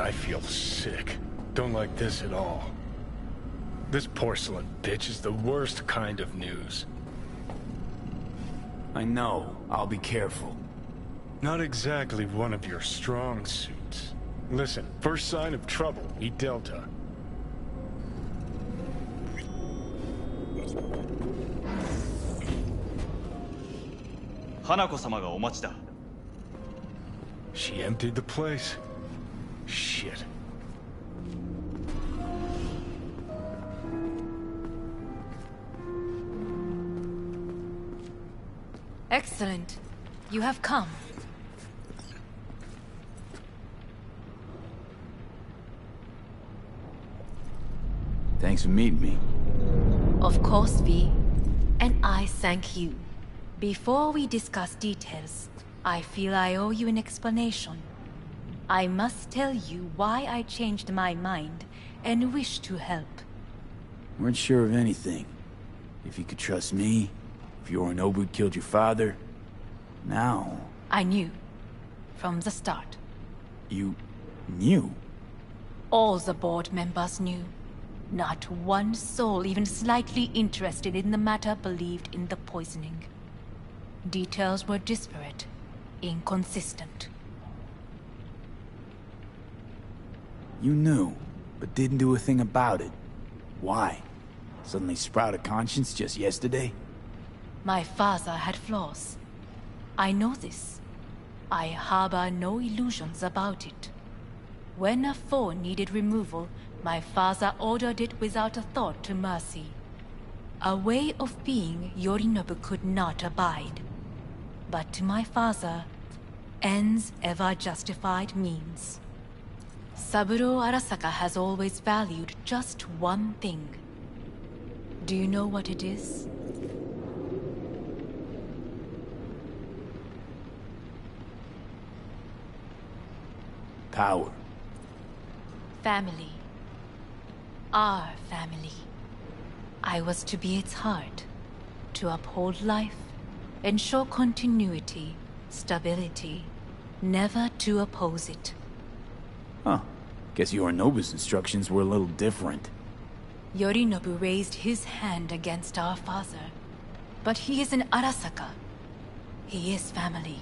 I feel sick. Don't like this at all. This porcelain bitch is the worst kind of news. I know. I'll be careful. Not exactly one of your strong suits. Listen, first sign of trouble, meet Delta. Hanako-sama ga omachi da. She emptied the place? Shit. Excellent. You have come. Thanks for meeting me. Of course, V. And I thank you. Before we discuss details, I feel I owe you an explanation. I must tell you why I changed my mind and wish to help. Weren't sure of anything. If you could trust me, if Yorinobu killed your father, now... I knew. From the start. You... knew? All the board members knew. Not one soul even slightly interested in the matter believed in the poisoning. Details were disparate, inconsistent. You knew, but didn't do a thing about it. Why? Suddenly sprout a conscience just yesterday? My father had flaws. I know this. I harbor no illusions about it. When a foe needed removal, my father ordered it without a thought to mercy. A way of being Yorinobu could not abide. But to my father, ends ever justified means. Saburo Arasaka has always valued just one thing. Do you know what it is? Power. Family. Our family. I was to be its heart, to uphold life, ensure continuity, stability, never to oppose it. Huh. Guess Yorinobu's instructions were a little different. Yorinobu raised his hand against our father, but he is an Arasaka. He is family.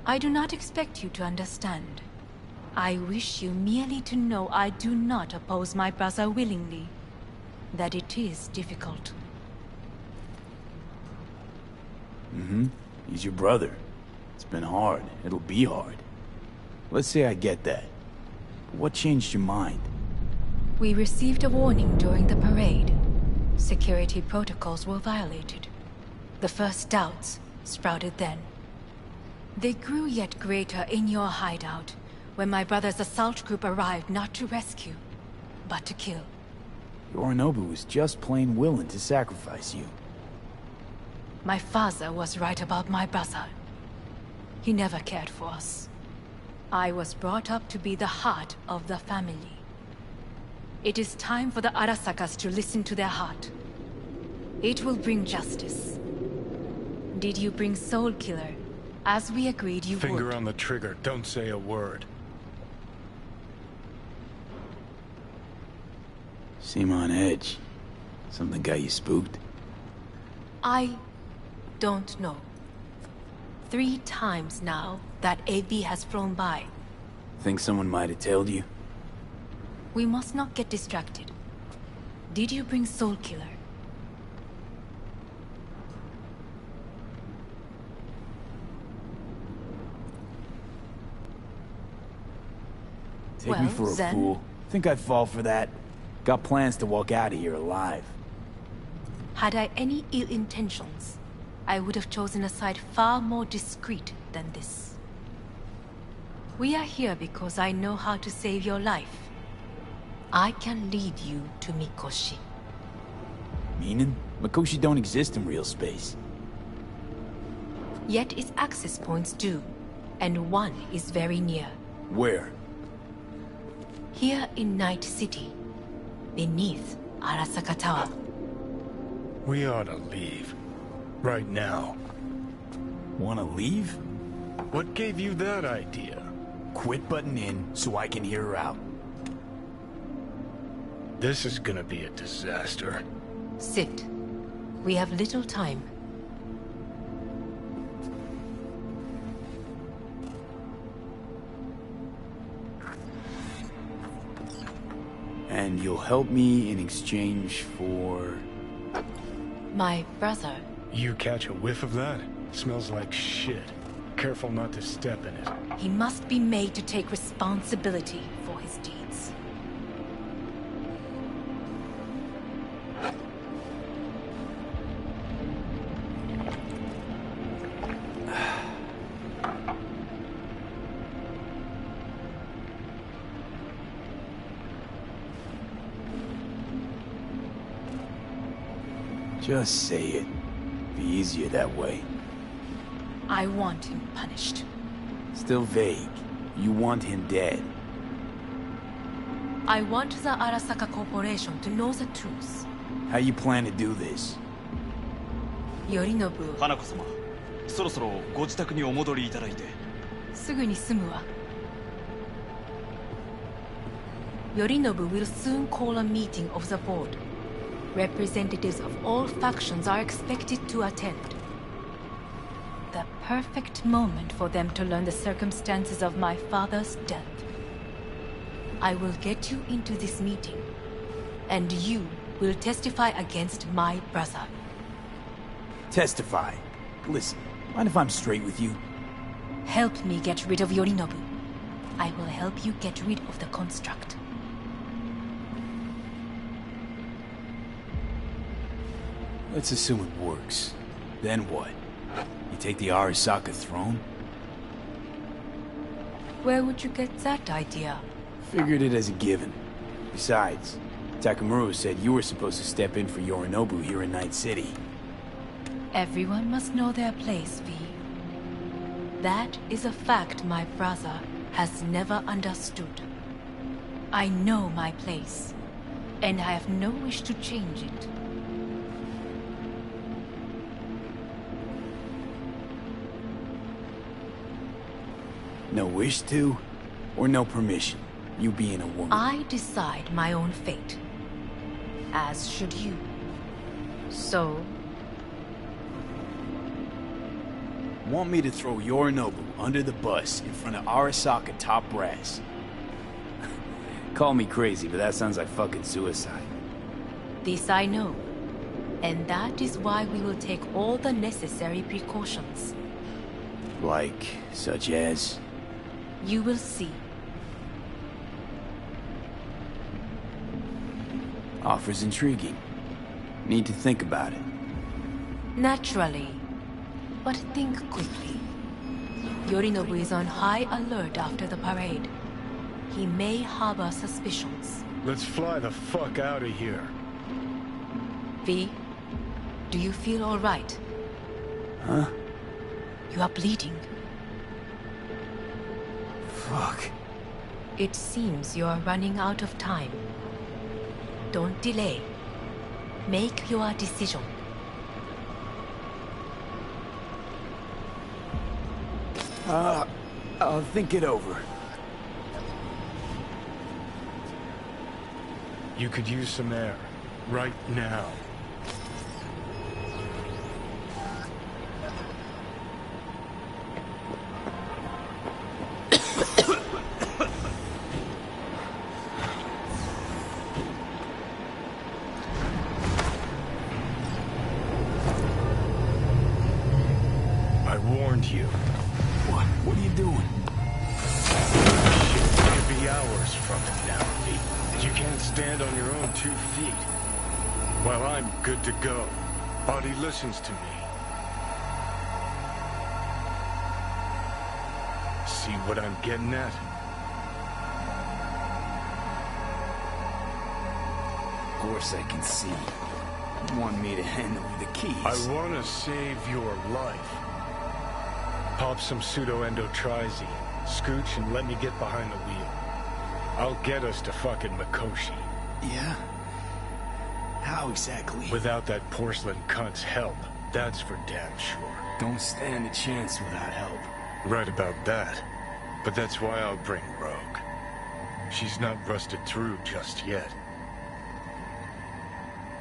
I do not expect you to understand. I wish you merely to know I do not oppose my brother willingly. That it is difficult. Mm-hmm. He's your brother. It's been hard. It'll be hard. Let's say I get that. But what changed your mind? We received a warning during the parade. Security protocols were violated. The first doubts sprouted then. They grew yet greater in your hideout, when my brother's assault group arrived not to rescue, but to kill. Yorinobu was just plain willing to sacrifice you. My father was right about my brother. He never cared for us. I was brought up to be the heart of the family. It is time for the Arasakas to listen to their heart. It will bring justice. Did you bring Soul Killer, as we agreed you would? Finger on the trigger, don't say a word. Seem on edge. Something got you spooked? I don't know. 3 times now that AV has flown by. Think someone might have tailed you? We must not get distracted. Did you bring Soul Killer? Take me for a fool. Think I'd fall for that? Got plans to walk out of here alive. Had I any ill intentions, I would have chosen a side far more discreet than this. We are here because I know how to save your life. I can lead you to Mikoshi. Meaning? Mikoshi don't exist in real space. Yet its access points do, and one is very near. Where? Here in Night City, beneath Arasaka Tower. We ought to leave. Right now. Wanna leave? What gave you that idea? quit butting in so I can hear her out. This is gonna be a disaster. Sit. We have little time. And you'll help me in exchange for... My brother. You catch a whiff of that? Smells like shit. Careful not to step in it. He must be made to take responsibility for his deeds. Just say it. Be easier that way. I want him punished. Still vague. You want him dead. I want the Arasaka Corporation to know the truth. How you plan to do this? Yorinobu. 花子様、そろそろご自宅にお戻りいただいて。すぐに済むわ。Yorinobu will soon call a meeting of the board. Representatives of all factions are expected to attend. The perfect moment for them to learn the circumstances of my father's death. I will get you into this meeting, and you will testify against my brother. Testify. Listen, mind if I'm straight with you? Help me get rid of Yorinobu. I will help you get rid of the construct. Let's assume it works. Then what? You take the Arasaka throne? Where would you get that idea? Figured it as a given. Besides, Takamura said you were supposed to step in for Yorinobu here in Night City. Everyone must know their place, V. That is a fact my brother has never understood. I know my place, and I have no wish to change it. No wish to, or no permission? You being a woman. I decide my own fate. As should you. So... Want me to throw Yorinobu under the bus in front of Arasaka top brass? Call me crazy, but that sounds like fucking suicide. This I know. And that is why we will take all the necessary precautions. Like, such as? You will see. Offers intriguing. Need to think about it. Naturally. But think quickly. Yorinobu is on high alert after the parade. He may harbor suspicions. Let's fly the fuck out of here. V, do you feel all right? Huh? You are bleeding. Fuck. It seems you are running out of time. Don't delay. Make your decision. I'll think it over. You could use some air. Right now. I warned you. What are you doing? Shit could be hours from it now, Pete. You can't stand on your own 2 feet. Well, I'm good to go. Body listens to me. See what I'm getting at? Of course I can see. You want me to hand over the keys. I want to save your life. Pop some pseudo-endotrizine. Scooch and let me get behind the wheel. I'll get us to fucking Mikoshi. Yeah? How exactly? Without that porcelain cunt's help. That's for damn sure. Don't stand a chance without help. Right about that. But that's why I'll bring Rogue. She's not rusted through just yet.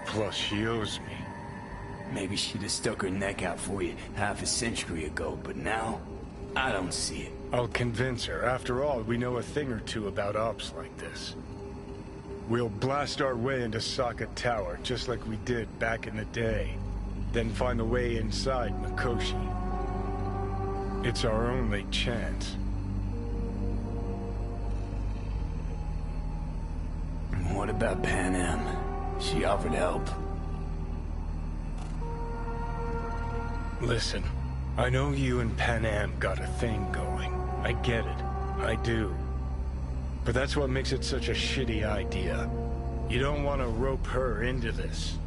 Plus, she owes me. Maybe she'd have stuck her neck out for you half a century ago, but now, I don't see it. I'll convince her. After all, we know a thing or two about ops like this. We'll blast our way into Sokka Tower, just like we did back in the day. Then find a way inside Mikoshi. It's our only chance. What about Pan Am? She offered help. Listen, I know you and Pan Am got a thing going. I get it. I do. But that's what makes it such a shitty idea. You don't want to rope her into this.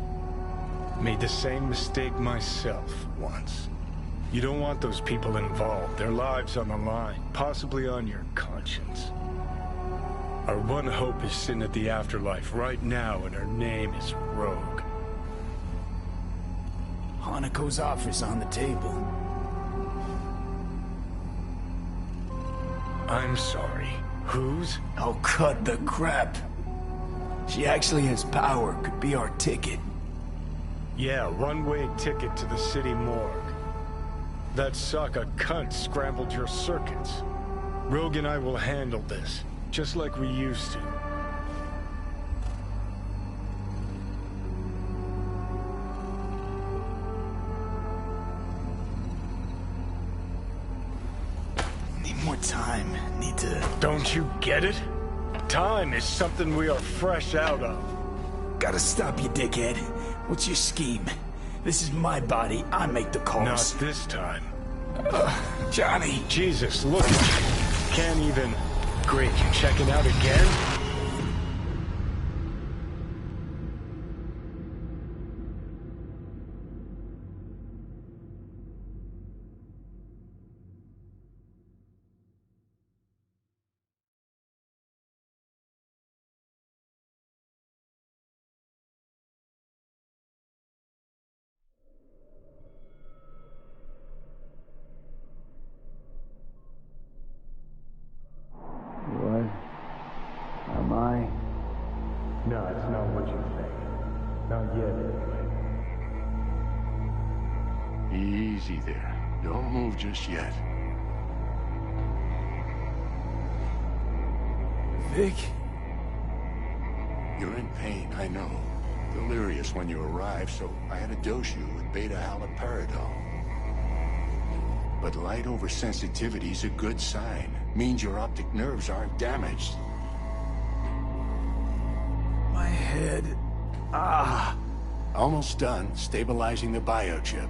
Made the same mistake myself once. You don't want those people involved, their lives on the line, possibly on your conscience. Our one hope is sitting at the afterlife right now, and her name is Rogue. Hanako's offer's on the table. I'm sorry. Whose? Oh, cut the crap. She actually has power, could be our ticket. Yeah, one-way ticket to the city morgue. That Sokka cunt scrambled your circuits. Rogue and I will handle this, just like we used to. Need more time. Need to... Don't you get it? Time is something we are fresh out of. Gotta stop you, dickhead. What's your scheme? This is my body. I make the calls. Not this time. Johnny. Jesus, look at you. Can't even... Great, you checking out again? Am I? No, it's not what you think. Not yet, anyway. Easy there. Don't move just yet. Vic? You're in pain, I know. Delirious when you arrived, so I had to dose you with beta-haloperidol. But light oversensitivity's a good sign. Means your optic nerves aren't damaged. My head... Almost done stabilizing the biochip.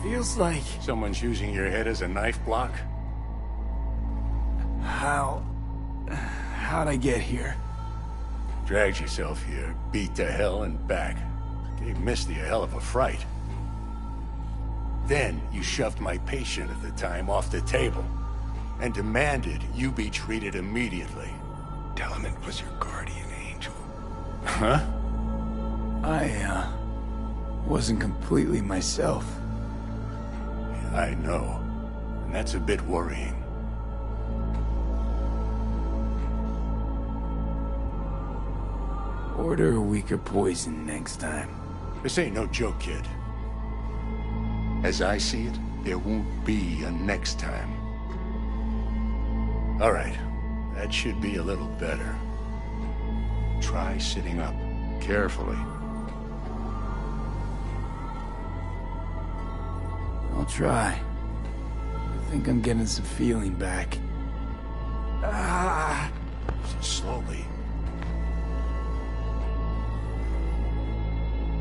Feels like... Someone's using your head as a knife block? How'd I get here? Dragged yourself here, beat to hell and back. Gave Misty a hell of a fright. Then you shoved my patient at the time off the table and demanded you be treated immediately. Tell him it was your guardian angel. Huh? I, wasn't completely myself. I know. And that's a bit worrying. Order a weaker poison next time. This ain't no joke, kid. As I see it, there won't be a next time. All right. That should be a little better. Try sitting up, carefully. I'll try. I think I'm getting some feeling back. Slowly.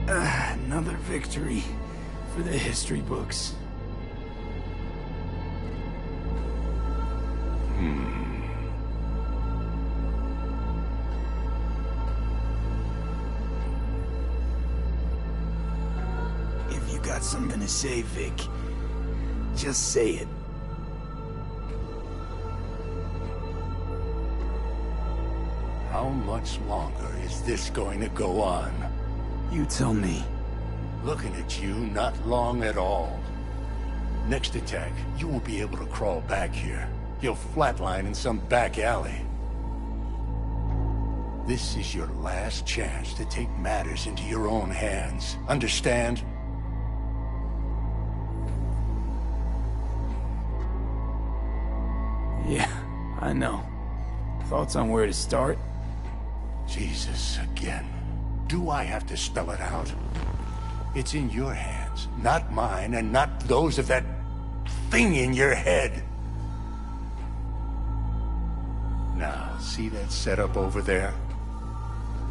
Another victory for the history books. If you got something to say, Vic, just say it. How much longer is this going to go on? You tell me. Looking at you, not long at all. Next attack, you won't be able to crawl back here. you'll flatline in some back alley. This is your last chance to take matters into your own hands. Understand? Yeah, I know. Thoughts on where to start? Jesus, again. Do I have to spell it out? It's in your hands, not mine, and not those of that thing in your head. Now, see that setup over there?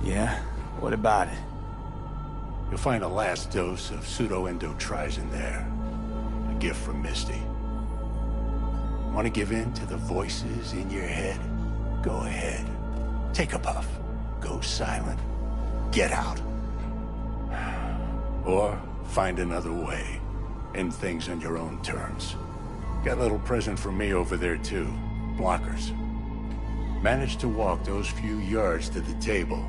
Yeah? What about it? You'll find a last dose of pseudo-endotrizin there. A gift from Misty. Want to give in to the voices in your head? Go ahead. Take a puff. Go silent. Get out. Or find another way. End things on your own terms. Got a little present from me over there too. Blockers. Manage to walk those few yards to the table.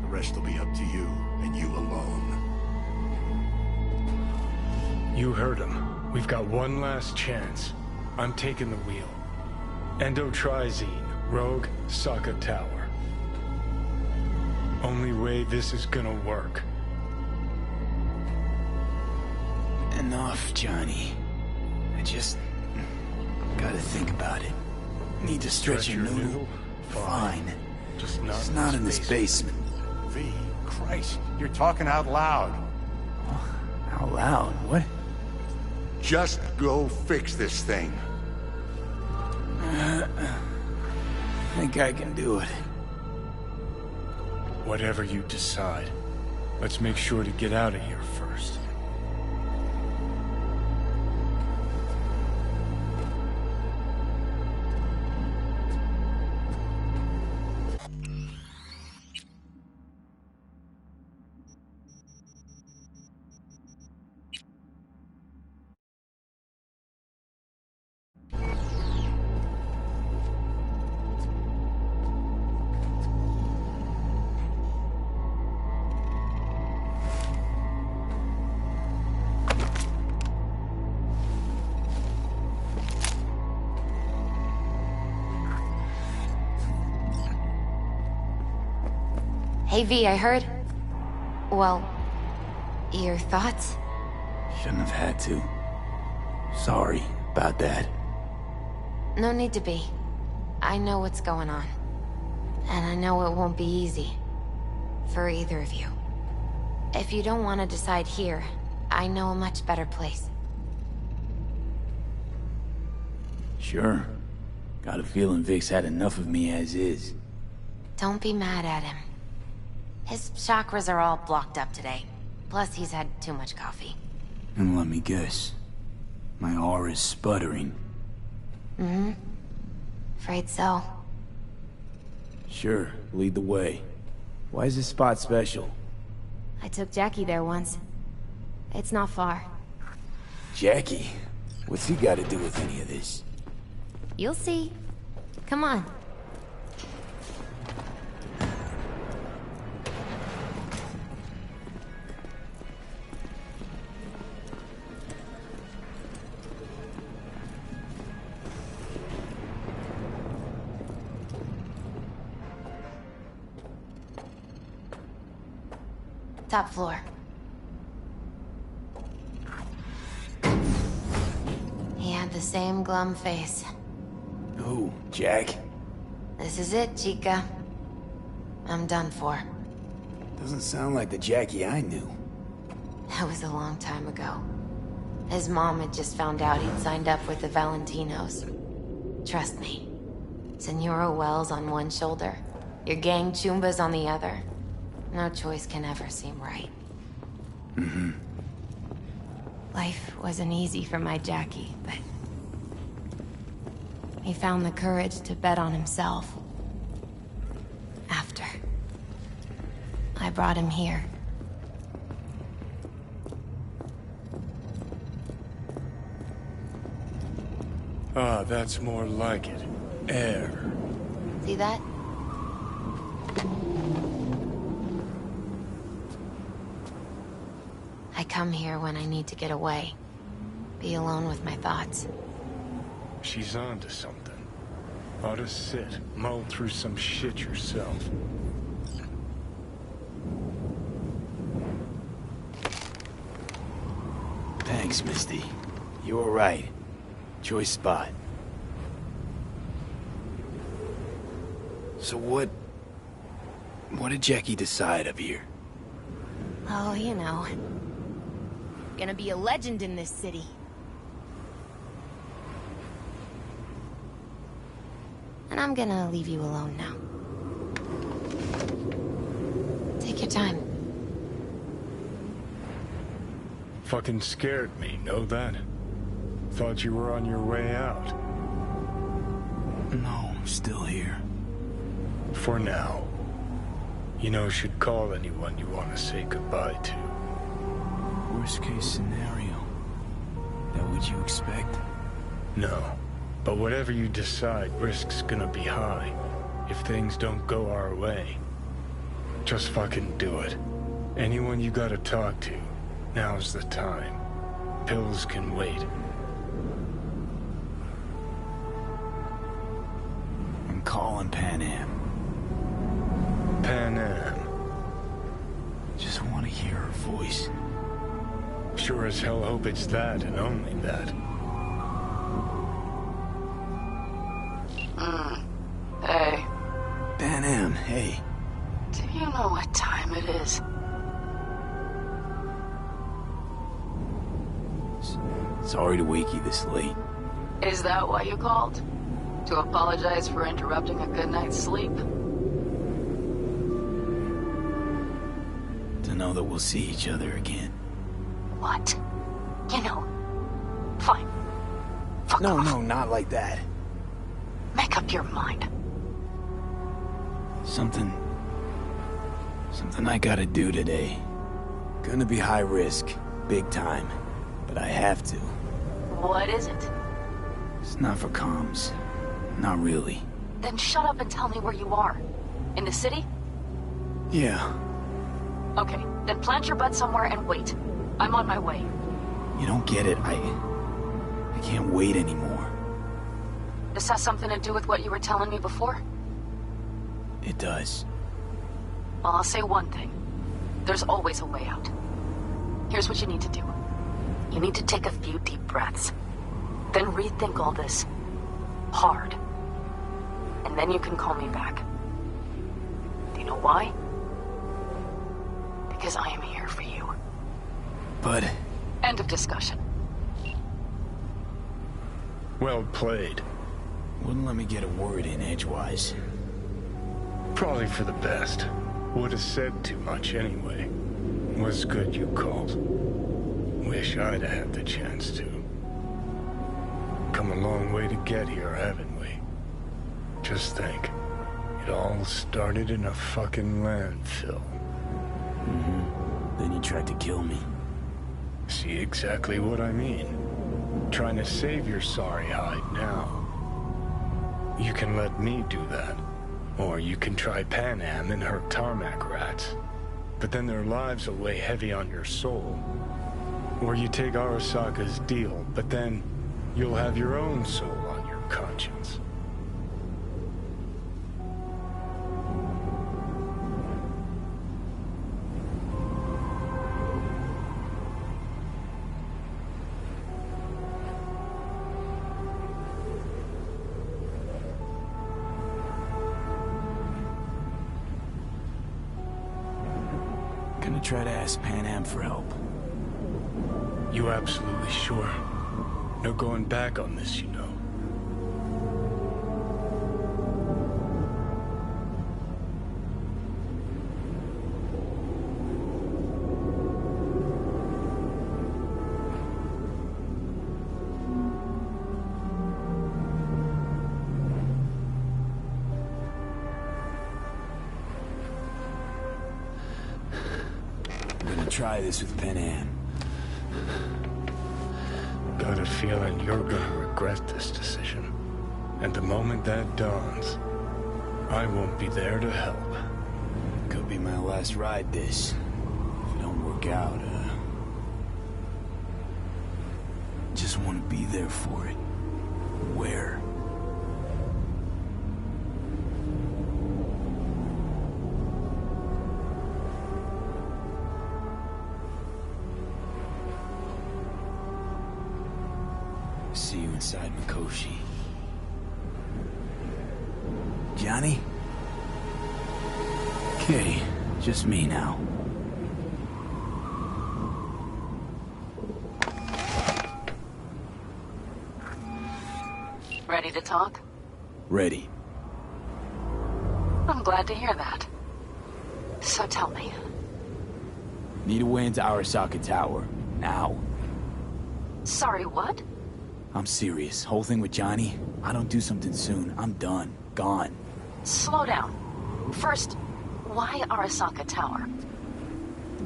The rest will be up to you, and you alone. You heard him. We've got one last chance. I'm taking the wheel. Endotrizine, Rogue, Sokka Tower. Only way this is gonna work. Enough, Johnny. I just gotta think about it. Need to stretch your noodle? Fine. Just It's not in this basement. V, Christ, you're talking out loud. Out loud? What? Just go fix this thing. I think I can do it. Whatever you decide. Let's make sure to get out of here first. Hey V, I heard... Well... Your thoughts? Shouldn't have had to. Sorry about that. No need to be. I know what's going on. And I know it won't be easy. For either of you. If you don't want to decide here, I know a much better place. Sure. Got a feeling Vic's had enough of me as is. Don't be mad at him. His chakras are all blocked up today. Plus, he's had too much coffee. And let me guess. My aura's sputtering. Mm-hmm. Afraid so. Sure, lead the way. Why is this spot special? I took Jackie there once. It's not far. Jackie? What's he got to do with any of this? You'll see. Come on. Top floor. He had the same glum face. Who? Jack? This is it, Chica. I'm done for. Doesn't sound like the Jackie I knew. That was a long time ago. His mom had just found out he'd signed up with the Valentinos. Trust me. Senora Wells on one shoulder, your gang Chumbas on the other. No choice can ever seem right. Mm-hmm. Life wasn't easy for my Jackie, but... he found the courage to bet on himself. After. I brought him here. Ah, that's more like it. Air. See that? I come here when I need to get away. Be alone with my thoughts. She's on to something. Ought to sit, mull through some shit yourself. Thanks, Misty. You were right. Choice spot. So what did Jackie decide up here? Oh, you know. Gonna be a legend in this city. And I'm gonna leave you alone now. Take your time. Fucking scared me, know that? Thought you were on your way out. No, I'm still here. For now. You know, should call anyone you want to say goodbye to. Worst case scenario. That what you expect? No. But whatever you decide, risk's gonna be high. If things don't go our way. Just fucking do it. Anyone you gotta talk to, now's the time. Pills can wait. I'm calling Pan Am. Pan Am. Just want to hear her voice. Sure as hell hope it's that and only that. Hey. Pan Am, hey. Do you know what time it is? Sorry to wake you this late. Is that why you called? To apologize for interrupting a good night's sleep? To know that we'll see each other again. What? You know. Fine. Fuck off. No, not like that. Make up your mind. Something I gotta do today. Gonna be high risk, big time, but I have to. What is it? It's not for comms. Not really. Then shut up and tell me where you are. In the city? Yeah. Okay, then plant your butt somewhere and wait. I'm on my way. You don't get it. I can't wait anymore. This has something to do with what you were telling me before? It does. Well, I'll say one thing. There's always a way out. Here's what you need to do. You need to take a few deep breaths. Then rethink all this. Hard. And then you can call me back. Do you know why? Because I am here for you. But... End of discussion. Well played. Wouldn't let me get a word in edgewise. Probably for the best. Would have said too much anyway. Was good you called. Wish I'd have had the chance to. Come a long way to get here, haven't we? Just think. It all started in a fucking landfill. Then you tried to kill me. See exactly what I mean. Trying to save your sorry hide now. You can let me do that. Or you can try Pan Am and her tarmac rats. But then their lives will weigh heavy on your soul. Or you take Arasaka's deal, but then you'll have your own soul on your conscience. Gonna try to ask Pan Am for help. You absolutely sure? No going back on this, you know. I'm gonna try this with Pan Am. Got a feeling you're gonna regret this decision. And the moment that dawns, I won't be there to help. Could be my last ride, this. If it don't work out, just want to be there for it. Where? see you inside Mikoshi. Johnny? Okay, just me now. Ready to talk? Ready. I'm glad to hear that. So tell me. Need a way into Arasaka Tower. Now. Sorry, what? I'm serious. Whole thing with Johnny, I don't do something soon, I'm done. Gone. Slow down. First, why Arasaka Tower?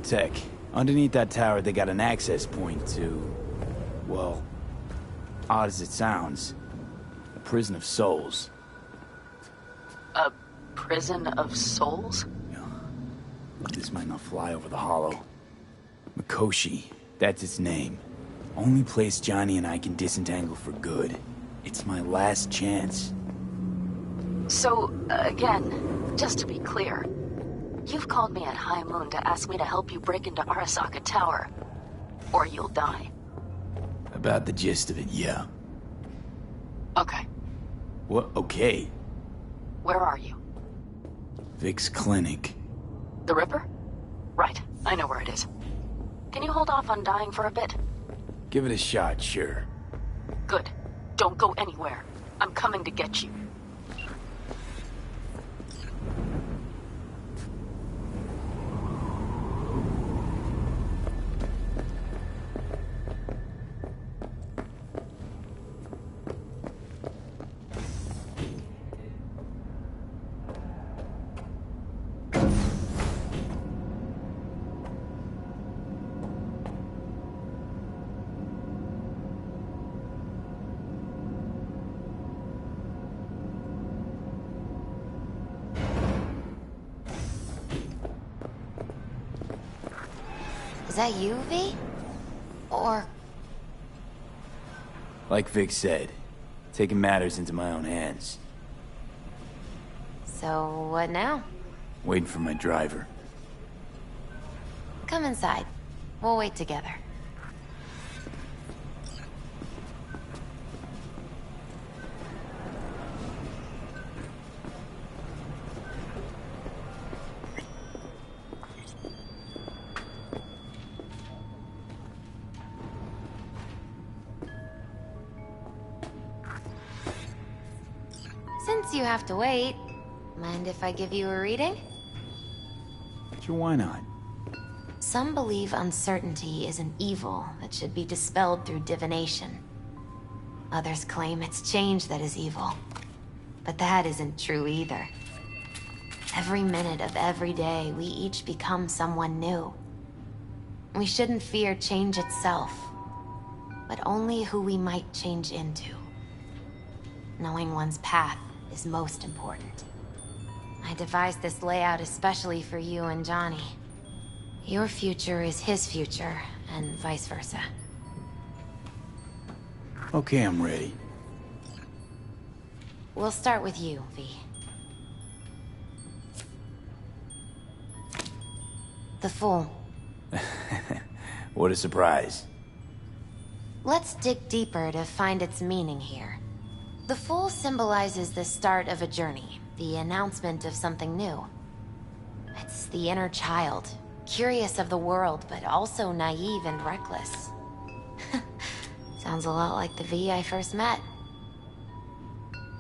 Tech. Underneath that tower, they got an access point to... well, odd as it sounds, a prison of souls. A prison of souls? This might not fly over the hollow. Mikoshi, that's its name. Only place Johnny and I can disentangle for good. It's my last chance. So, again, just to be clear, you've called me at High Moon to ask me to help you break into Arasaka Tower, or you'll die. About the gist of it, yeah. Okay. What? Okay. Where are you? Vic's clinic. The Ripper? Right, I know where it is. Can you hold off on dying for a bit? Give it a shot, sure. Good. Don't go anywhere. I'm coming to get you. Is that you, V? Or... Like Vic said, taking matters into my own hands. So, what now? Waiting for my driver. Come inside. We'll wait together. Since you have to wait, mind if I give you a reading? Sure, why not? Some believe uncertainty is an evil that should be dispelled through divination. Others claim it's change that is evil. But that isn't true either. Every minute of every day, we each become someone new. We shouldn't fear change itself, but only who we might change into. Knowing one's path is most important. I devised this layout especially for you and Johnny. Your future is his future, and vice versa. Okay, I'm ready. We'll start with you, V. The Fool. What a surprise. Let's dig deeper to find its meaning here. The Fool symbolizes the start of a journey, the announcement of something new. It's the inner child, curious of the world, but also naive and reckless. Sounds a lot like the V I first met.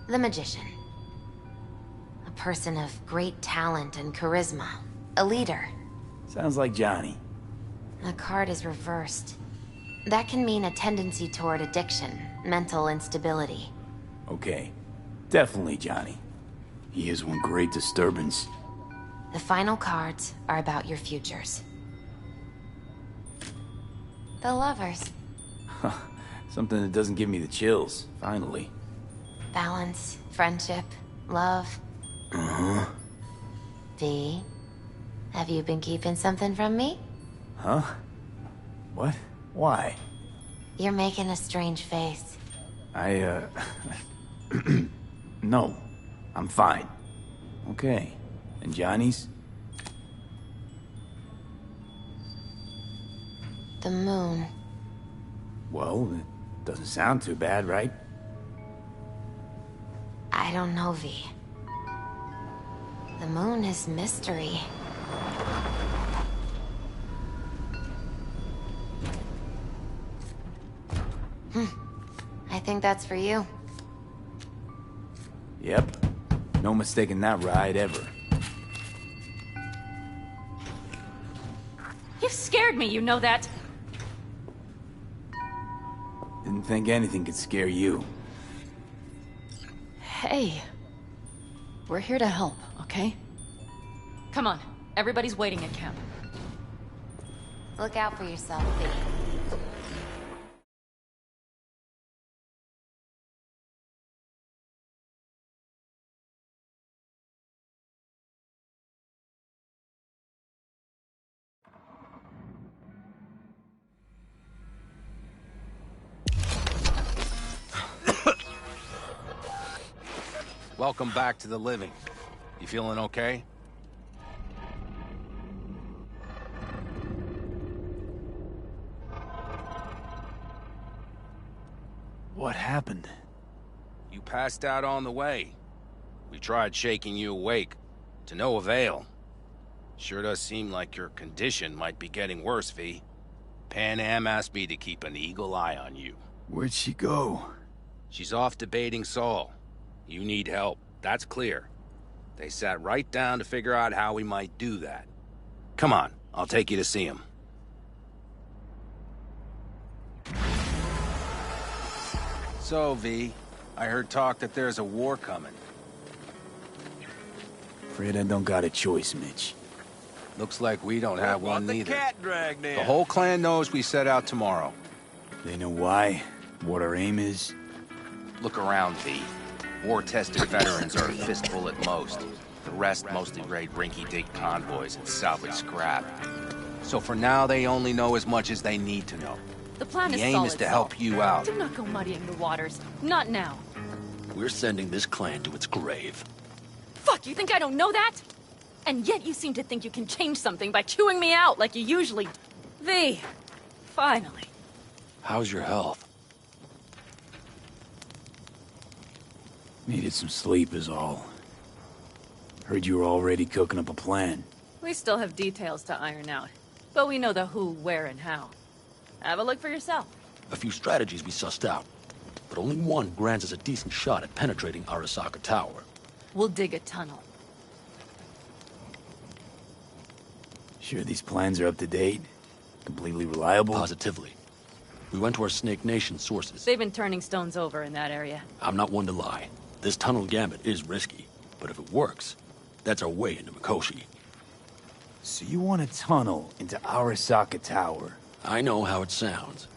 The Magician. A person of great talent and charisma. A leader. Sounds like Johnny. The card is reversed. That can mean a tendency toward addiction, mental instability. Okay. Definitely Johnny. He is one great disturbance. The final cards are about your futures. The Lovers. Something that doesn't give me the chills, finally. Balance, friendship, love. Uh-huh. V, have you been keeping something from me? Huh? What? Why? You're making a strange face. No. I'm fine. Okay. And Johnny's? The moon. Well, Doesn't sound too bad, right? I don't know, V. The moon is mystery. I think that's for you. Yep. No mistaking that ride ever. You've scared me, you know that. Didn't think anything could scare you. Hey. We're here to help, okay? Come on. Everybody's waiting at camp. Look out for yourself, V. Welcome back to the living. You feeling okay? What happened? You passed out on the way. We tried shaking you awake. To no avail. Sure does seem like your condition might be getting worse, V. Pan Am asked me to keep an eagle eye on you. Where'd she go? She's off debating Saul. You need help, that's clear. They sat right down to figure out how we might do that. Come on, I'll take you to see him. So, V, I heard talk that there's a war coming. Afraid I don't got a choice, Mitch. Looks like we don't have one neither. Cat dragged in. The whole clan knows we set out tomorrow. They know why, what our aim is. Look around, V. War-tested veterans are a fistful at most. The rest mostly raid rinky-dink convoys and salvage scrap. So for now, they only know as much as they need to know. The plan The is aim solid, is to Saul. help you out. Do not go muddying the waters. Not now. We're sending this clan to its grave. Fuck, you think I don't know that? And yet you seem to think you can change something by chewing me out like you usually... V. Finally. How's your health? Needed some sleep is all. Heard you were already cooking up a plan. We still have details to iron out. But we know the who, where, and how. Have a look for yourself. A few strategies we sussed out, but only one grants us a decent shot at penetrating Arasaka Tower. We'll dig a tunnel. Sure these plans are up to date? Completely reliable? Positively. We went to our Snake Nation sources. They've been turning stones over in that area. I'm not one to lie. This tunnel gambit is risky, but if it works, that's our way into Mikoshi. So you want a tunnel into Arasaka Tower? I know how it sounds,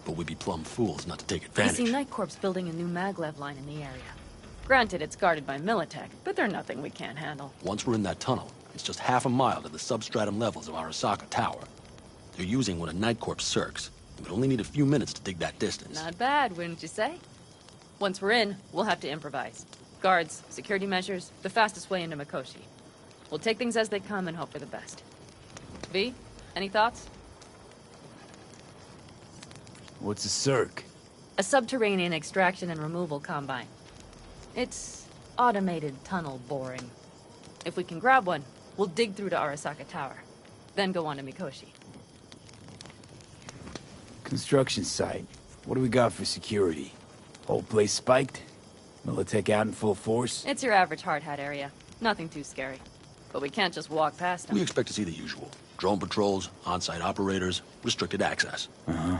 but we'd be plumb fools not to take You advantage. see Night Corp's building a new maglev line in the area. Granted, it's guarded by Militech, but they're nothing we can't handle. Once we're in that tunnel, it's just half a mile to the substratum levels of Arasaka Tower. They're using one of Night Corp's circs. We'd only need a few minutes to dig that distance. Not bad, wouldn't you say? Once we're in, we'll have to improvise. Guards, security measures, the fastest way into Mikoshi. We'll take things as they come and hope for the best. V, any thoughts? What's a circ? A subterranean extraction and removal combine. It's automated tunnel boring. If we can grab one, we'll dig through to Arasaka Tower, then go on to Mikoshi. Construction site. What do we got for security? Whole place spiked? Militech out in full force? It's your average hard hat area. Nothing too scary. But we can't just walk past them. We expect to see the usual. Drone patrols, on-site operators, restricted access. Uh-huh.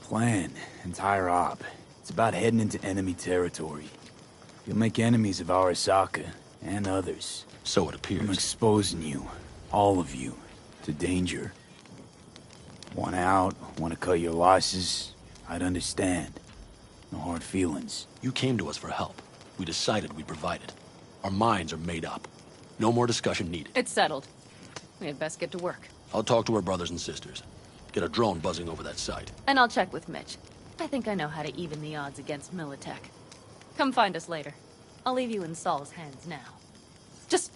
Plan. Entire op. It's about heading into enemy territory. You'll make enemies of Arasaka, and others. So it appears. I'm exposing you, all of you, to danger. Want out, want to cut your losses, I'd understand. No hard feelings. You came to us for help. We decided we'd provide it. Our minds are made up. No more discussion needed. It's settled. We had best get to work. I'll talk to our brothers and sisters. Get a drone buzzing over that site. And I'll check with Mitch. I think I know how to even the odds against Militech. Come find us later. I'll leave you in Saul's hands now. Just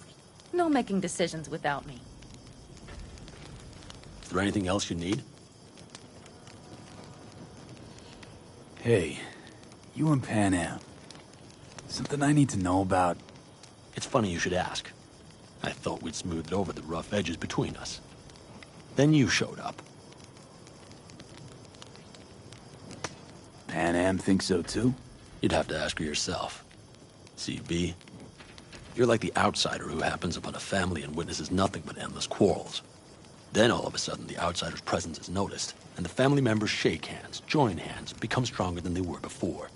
no making decisions without me. Is there anything else you need? Hey, you and Pan Am. Something I need to know about? It's funny you should ask. I thought we'd smoothed over the rough edges between us. Then you showed up. Pan Am thinks so too? You'd have to ask her yourself. See, V, you're like the outsider who happens upon a family and witnesses nothing but endless quarrels. Then all of a sudden the outsider's presence is noticed, and the family members shake hands, join hands, become stronger than they were before.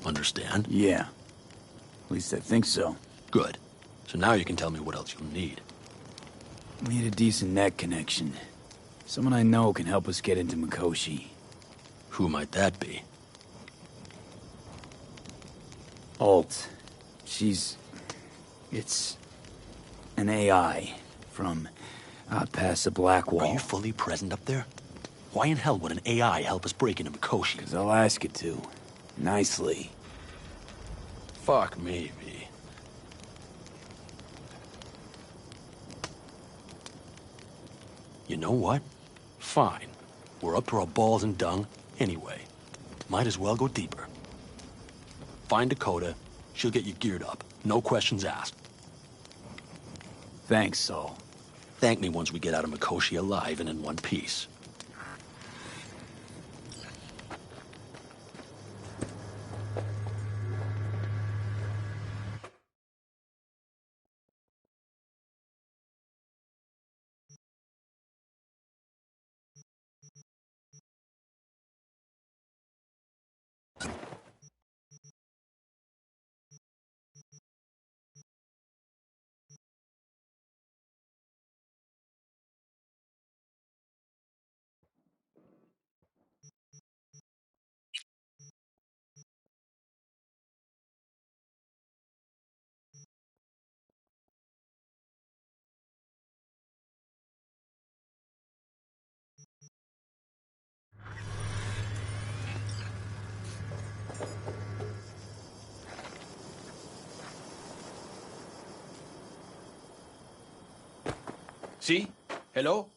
Understand? Yeah. At least I think so. Good. So now you can tell me what else you'll need. Need a decent net connection. Someone I know can help us get into Mikoshi. Who might that be? Alt. It's an AI from past the Black Wall. Are you fully present up there? Why in hell would an AI help us break into Mikoshi? 'Cause I'll ask it to. Nicely. Fuck me, V. You know what? Fine. We're up to our balls in dung anyway. Might as well go deeper. Find Dakota. She'll get you geared up. No questions asked. Thanks, Saul. Thank me once we get out of Mikoshi alive and in one piece. See? Hello?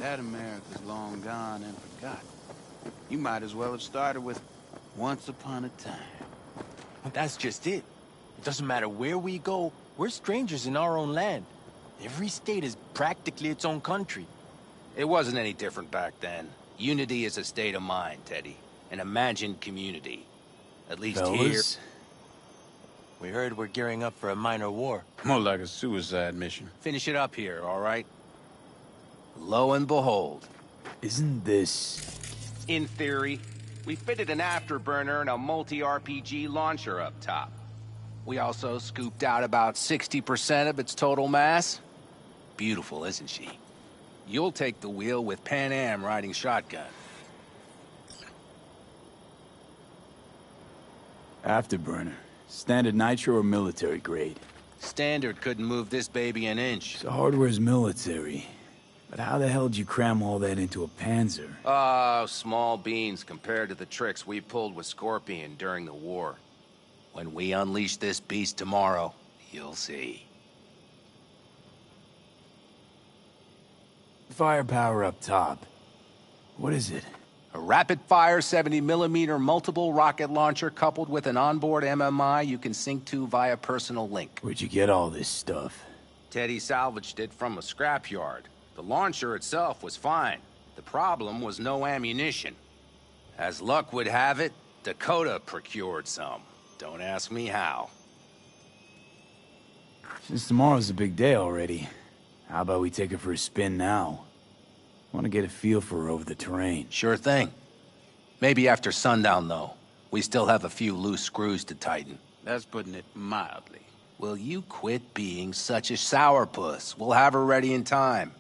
That America's long gone and forgotten. You might as well have started with Once Upon a Time. But that's just it. It doesn't matter where we go, we're strangers in our own land. Every state is practically its own country. It wasn't any different back then. Unity is a state of mind, Teddy. An imagined community. At least Fellas, We heard we're gearing up for a minor war. More like a suicide mission. here. Finish it up here, all right? Lo and behold. isn't this... In theory, we fitted an afterburner and a multi-RPG launcher up top. We also scooped out about 60% of its total mass. Beautiful, isn't she? You'll take the wheel with Pan Am riding shotgun. Afterburner? Standard nitro or military grade? Standard couldn't move this baby an inch. So hardware's military. But how the hell did you cram all that into a Panzer? Oh, small beans compared to the tricks we pulled with Scorpion during the war. When we unleash this beast tomorrow, you'll see. Firepower up top. What is it? A rapid-fire 70mm multiple rocket launcher coupled with an onboard MMI you can sync to via personal link. Where'd you get all this stuff? Teddy salvaged it from a scrapyard. The launcher itself was fine. The problem was no ammunition. As luck would have it, Dakota procured some. Don't ask me how. Since tomorrow's a big day already, how about we take her for a spin now? Want to get a feel for her over the terrain. Sure thing. Maybe after sundown, though. We still have a few loose screws to tighten. That's putting it mildly. Will you quit being such a sourpuss? We'll have her ready in time.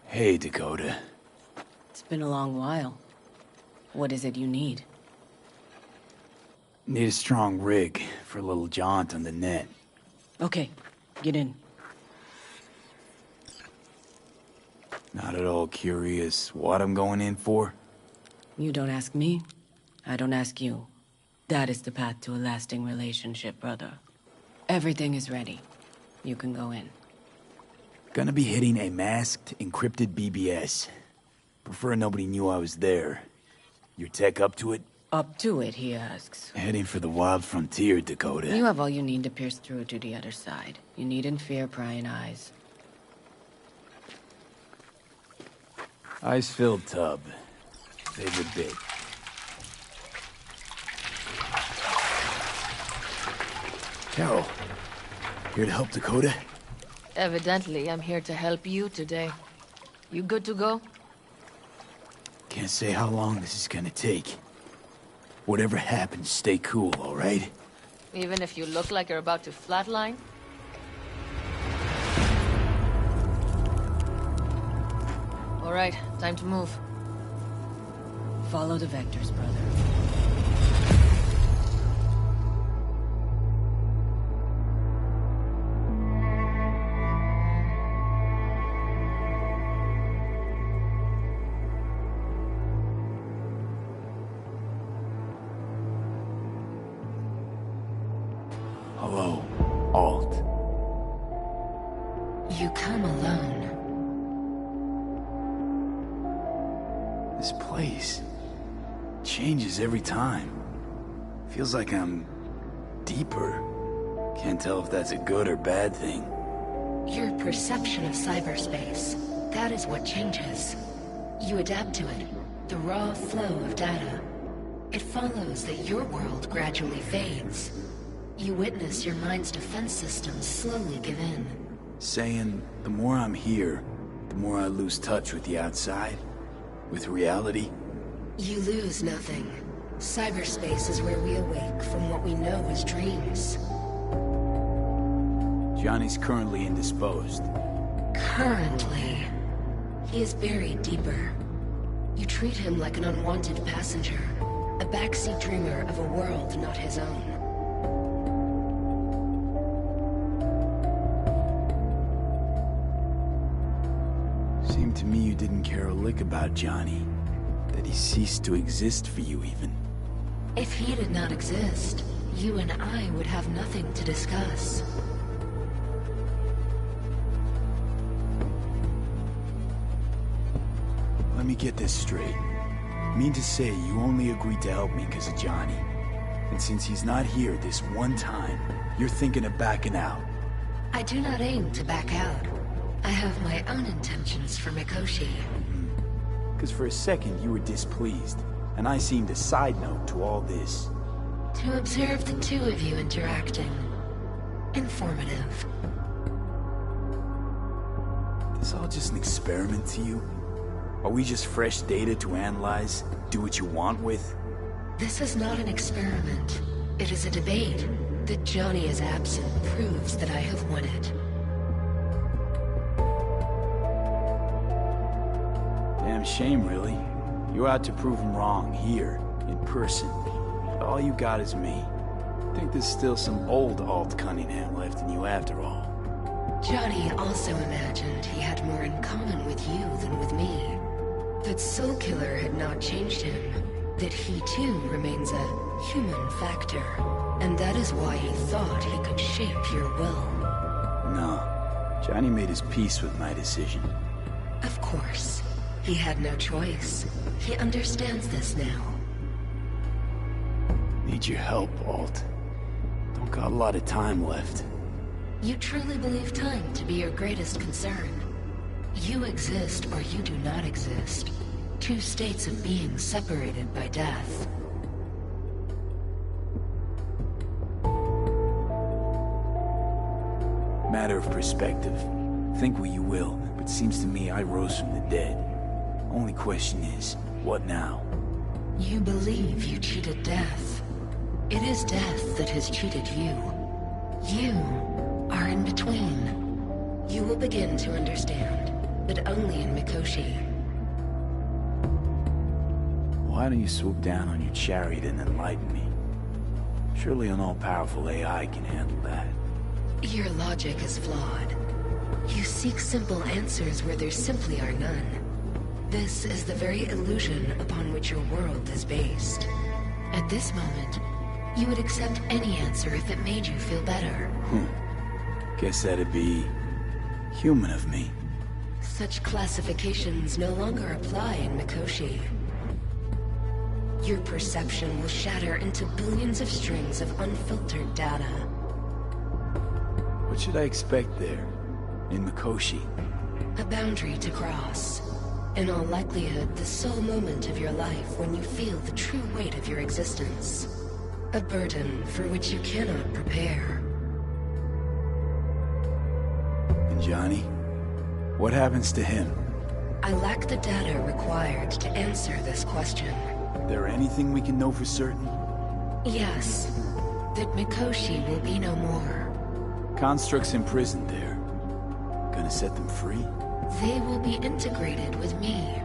Hey, Dakota. It's been a long while. What is it you need? Need a strong rig for a little jaunt on the net. Okay, get in. Not at all curious what I'm going in for? You don't ask me, I don't ask you. That is the path to a lasting relationship, brother. Everything is ready. You can go in. Gonna be hitting a masked, encrypted BBS. Prefer nobody knew I was there. Your tech up to it? Up to it, he asks. Heading for the wild frontier, Dakota. You have all you need to pierce through to the other side. You needn't fear prying eyes. Ice-filled tub. Favorite bit. Carol, here to help Dakota? Evidently, I'm here to help you today. You good to go? Can't say how long this is gonna take. Whatever happens, stay cool, all right? Even if you look like you're about to flatline? All right, time to move. Follow the vectors, brother. Hello, Alt. You come alone. This place changes every time. Feels like I'm deeper. Can't tell if that's a good or bad thing. Your perception of cyberspace, that is what changes. You adapt to it, the raw flow of data. It follows that your world gradually fades. You witness your mind's defense systems slowly give in. Saying the more I'm here, the more I lose touch with the outside, with reality. You lose nothing. Cyberspace is where we awake from what we know as dreams. Johnny's currently indisposed. Currently. He is buried deeper. You treat him like an unwanted passenger, a backseat dreamer of a world not his own. Seemed to me you didn't care a lick about Johnny. That he ceased to exist for you, even. If he did not exist, you and I would have nothing to discuss. Let me get this straight. You mean to say you only agreed to help me because of Johnny? And since he's not here this one time, you're thinking of backing out? I do not aim to back out. I have my own intentions for Mikoshi. Because for a second you were displeased, and I seemed a side note to all this. To observe the two of you interacting. Informative. This all just an experiment to you? Are we just fresh data to analyze, do what you want with? This is not an experiment. It is a debate. That Johnny is absent proves that I have won it. Damn shame, really. You're out to prove him wrong, here. in person. But all you got is me. I think there's still some old Alt Cunningham left in you after all. Johnny also imagined he had more in common with you than with me. That Soulkiller had not changed him. That he too remains a human factor. And that is why he thought he could shape your will. No. Johnny made his peace with my decision. Of course. He had no choice. He understands this now. Need your help, Alt. Don't got a lot of time left. You truly believe time to be your greatest concern. You exist or you do not exist. Two states of being separated by death. Matter of perspective. Think what you will, but seems to me I rose from the dead. Only question is, what now? You believe you cheated death. It is death that has cheated you. You are in between. You will begin to understand, but only in Mikoshi. Why don't you swoop down on your chariot and enlighten me? Surely an all-powerful AI can handle that. Your logic is flawed. You seek simple answers where there simply are none. This is the very illusion upon which your world is based. At this moment, you would accept any answer if it made you feel better. Guess that'd be human of me. Such classifications no longer apply in Mikoshi. Your perception will shatter into billions of strings of unfiltered data. What should I expect there, in Mikoshi? A boundary to cross. In all likelihood, the sole moment of your life when you feel the true weight of your existence. A burden for which you cannot prepare. And Johnny? What happens to him? I lack the data required to answer this question. There anything we can know for certain? Yes. That Mikoshi will be no more. Constructs imprisoned there. Gonna set them free? They will be integrated with me.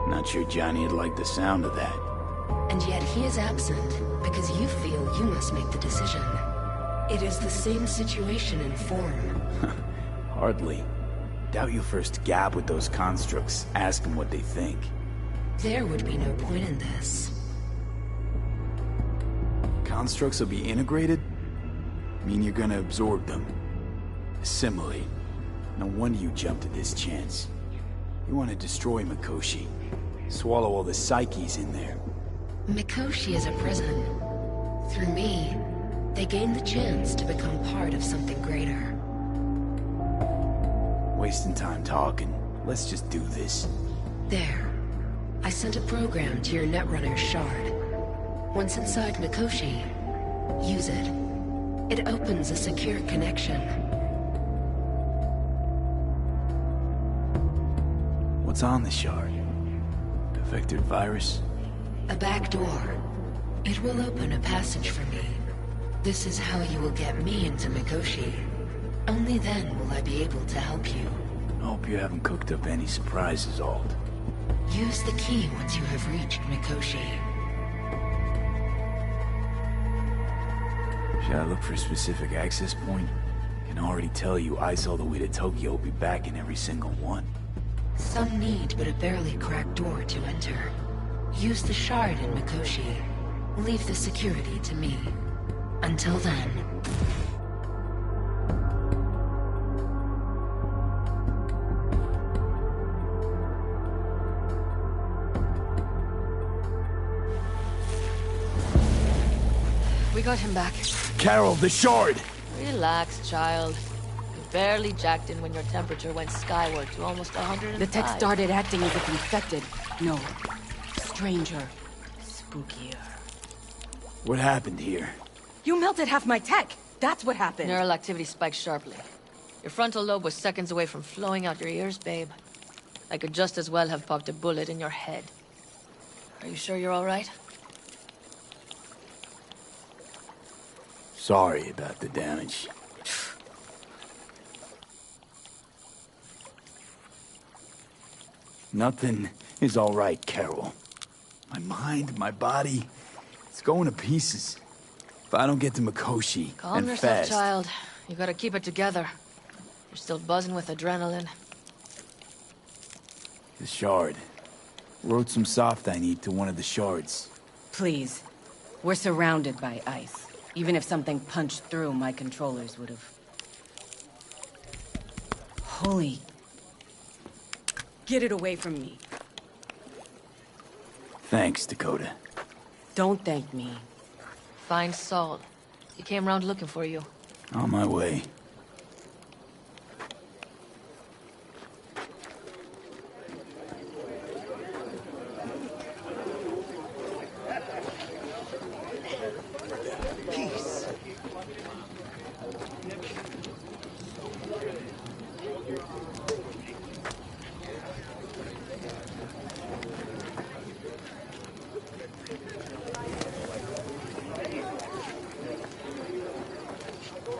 Not sure Johnny'd like the sound of that. And yet he is absent because you feel you must make the decision. It is the same situation in form. Hardly. Doubt you first gab with those constructs, ask them what they think. There would be no point in this. Constructs will be integrated? Mean you're gonna absorb them. Assimilate. No wonder you jumped at this chance. You want to destroy Mikoshi. Swallow all the psyches in there. Mikoshi is a prison. Through me, they gain the chance to become part of something greater. Wasting time talking. Let's just do this. There. I sent a program to your Netrunner shard. Once inside Mikoshi, use it. It opens a secure connection. What's on the shard? Affected virus? A back door. It will open a passage for me. This is how you will get me into Mikoshi. Only then will I be able to help you. I hope you haven't cooked up any surprises, Alt. Use the key once you have reached Mikoshi. Should I look for a specific access point? Can already tell you I saw the way to Tokyo will be back in every single one. Some need but a barely cracked door to enter. Use the shard in Mikoshi. Leave the security to me. Until then... We got him back. Carol, the shard! Relax, child. You barely jacked in when your temperature went skyward to almost 105. The tech started acting as if infected. No. Stranger. Spookier. What happened here? You melted half my tech! That's what happened! Neural activity spiked sharply. Your frontal lobe was seconds away from flowing out your ears, babe. I could just as well have popped a bullet in your head. Are you sure you're all right? Sorry about the damage. Nothing is all right, Carol. My mind, my body, it's going to pieces. If I don't get to Mikoshi, Calm and yourself, fast... child. You gotta keep it together. You're still buzzing with adrenaline. The shard. Wrote some soft I need to one of the shards. Please. We're surrounded by ice. Even if something punched through, my controllers would have... Holy... Get it away from me. Thanks, Dakota. Don't thank me. Find Saul. He came around looking for you. On my way. Peace.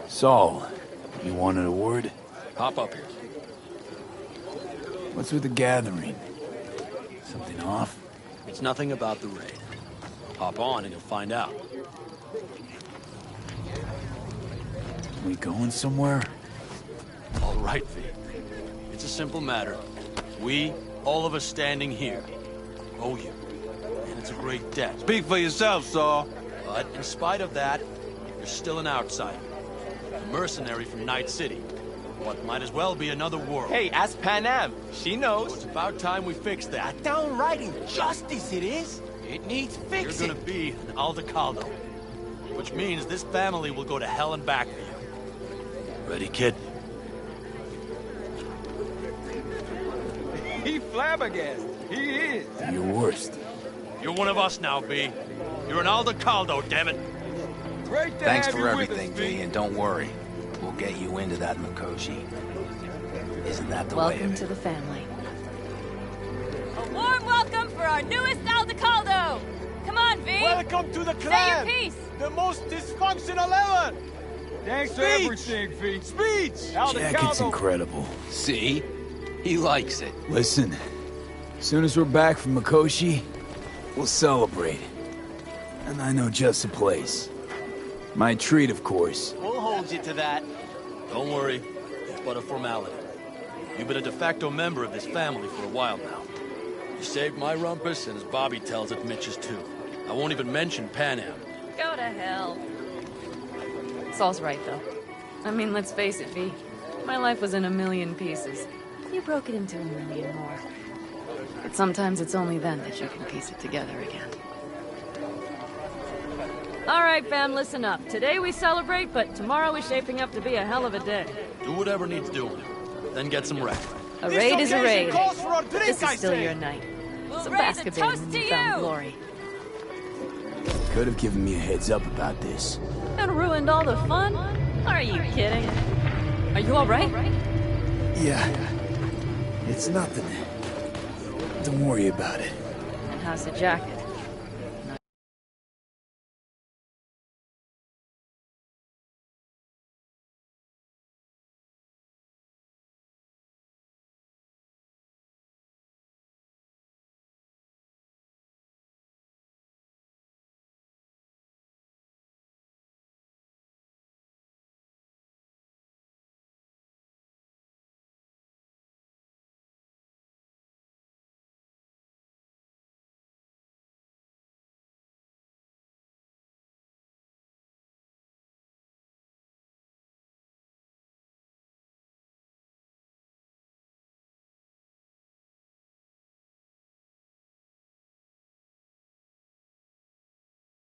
Saul, you wanted a word? Hop up here. What's with the gathering? Something off? It's nothing about the raid. Hop on and you'll find out. We going somewhere? All right, V. It's a simple matter. We, all of us standing here, owe you. And it's a great debt. Speak for yourself, Saul. But in spite of that, you're still an outsider. A mercenary from Night City. What might as well be another world. Hey, ask Panam. She knows. So it's about time we fix that. Downright injustice it is. It needs fixing. You're gonna be an Aldecaldo. Which means this family will go to hell and back for you. Ready, kid? He flabbergasted. He is. Your worst. You're one of us now, B. You're an Aldecaldo, damn it. Great to Thanks have for you everything, with us, V, and don't worry. We'll get you into that Mikoshi. Isn't that the way Welcome of it? to the family. A warm welcome for our newest Aldecaldo! Come on, V! Welcome to the Say clan. your piece! The most dysfunctional ever. Thanks for Speech. everything, V. Speech. Jacket's incredible. See? He likes it. Listen, as soon as we're back from Mikoshi, we'll celebrate. And I know just the place. My treat, of course. We'll hold you to that. Don't worry. It's but a formality. You've been a de facto member of this family for a while now. You saved my rumpus, and as Bobby tells it, Mitch's too. I won't even mention Panam. Go to hell. Saul's right, though. I mean, let's face it, V. My life was in a million pieces. You broke it into a million more. But sometimes it's only then that you can piece it together again. All right, fam, listen up. Today we celebrate, but tomorrow is shaping up to be a hell of a day. Do whatever needs doing. Then get some rest. A raid is a raid. Calls for a drink, This I is still say. your night. We'll So raise a bask a bit toast in to newfound you! glory. Could have given me a heads up about this. And ruined all the fun? Are you kidding? Are you all right? Yeah. It's nothing. Don't worry about it. And how's the jacket?